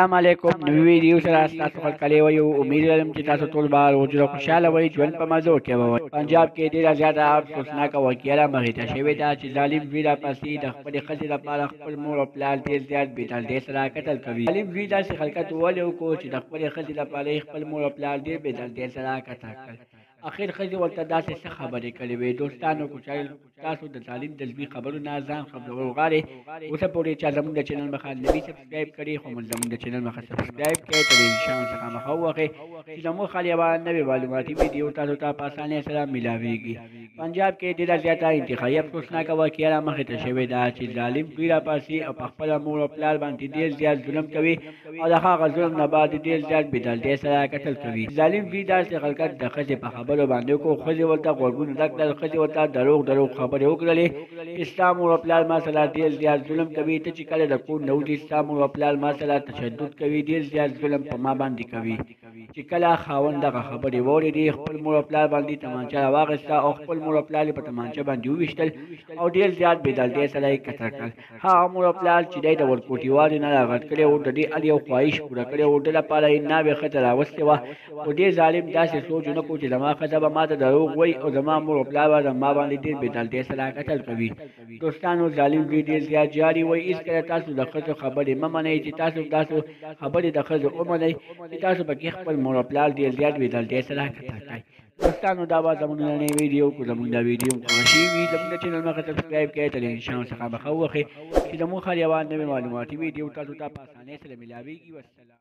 السلام علیکم نوی ویډیو سره تاسو خپل کلی وایو امید لرم چې تاسو ټول به روزي خوشاله وئ ژوند په مزو کې وئ پنجاب کې ډېره زیاته افسوسناکه واقعه رامخې ته شوې ده چې ظالم زوی راپسې د خپلې ښځې لپاره خپل مور او پلار ډېر زیات بېدردۍ سره قتل کوي. ظالم زوی داسې حرکت ولې وکړو چې د خپلې ښځې لپاره یې خپل مور او پلار ډېر بېدردۍ سره قتل کړل. اخر ښځې ورته داسې څه خبرې کړې وې. دوستانو که تاسو د ظالم د زوی خبرو نه ځان خبرول غواړئ اوسه پورې چا زموږ د چینل مخه نه وي سبسکرایب کړي خو موږ زموږ د چینل مخه سبسکرایب کړئ تلویزیون څخه مخه ووهئ چې زموږ خل یوه نوې معلوماتي ویډیو تاسو ته په اسانۍ سره میلاویږي. پنجاب کې ډېره زیاته انتهایي افسوسناکه واقعه رامخې ته شوې ده چې ظالم زوی راپاسي او په خپله مور او پلار باندې ډېر زیات ظلم کوي او د هغه ظلم نه بعد ډېر زیات بېدردۍ سره قتل کوي. ظالم زوی داسې حرکت د ښځې په خبرو باندې وکړو. ښځې ورته غوږونه ډک کړل. ښځې ورته دروغ خبرې وکړلې چې ستا مور او پلار ما سره ډېر زیات ظلم کوي. ته چې کله د کور نه وځې ستا مور او پلار ما سره تشدد کوي. ډېر زیات ظلم په ما باندې کوي. چې کله خاوند دغه خبرې واورېدې خپل مور او پلار باندې تمانچه راواخیسته او خپل مور او پلار یې په تمانچه باندې وویشتل او ډېر زیات بېدردۍ سره یې قتل کړل. هغه مور او پلار چې دی د ورکوټي والي نه راغټ کړی و د دې هر یو خواهش پوره کړی و. ده لپاره یې ناوې ښځه راوستې وه خو دې ظالم داسې سوچ ونه کړو چې زما ښځه به ما ته دروغ وایي او زما مور او پلار به زما باندې ډېر بېدردۍ سره قتل کوي. دوستانو ظالم زوی ډېر زیات جاري وایي هېڅکله تاسو د ښځو خبرې مه منئ چې تاسو خبرې د ښځو ومنئ چې تاسو پکې خپل مور او پلار ډېر زیات بېدردۍ سره قتل کړئ. دوستانو دا به زموږ نننۍ ویډیو کو زموږ دا ویډیو خوښه شوې وي زموږ د چینل مخه سبسکرایب کړئ تلویزیون څخه مخه ووهئ چې زموږ هر یوه نوې معلوماتي ویډیو تاسو ته په اسانۍ سره میلاویږي. والسلام.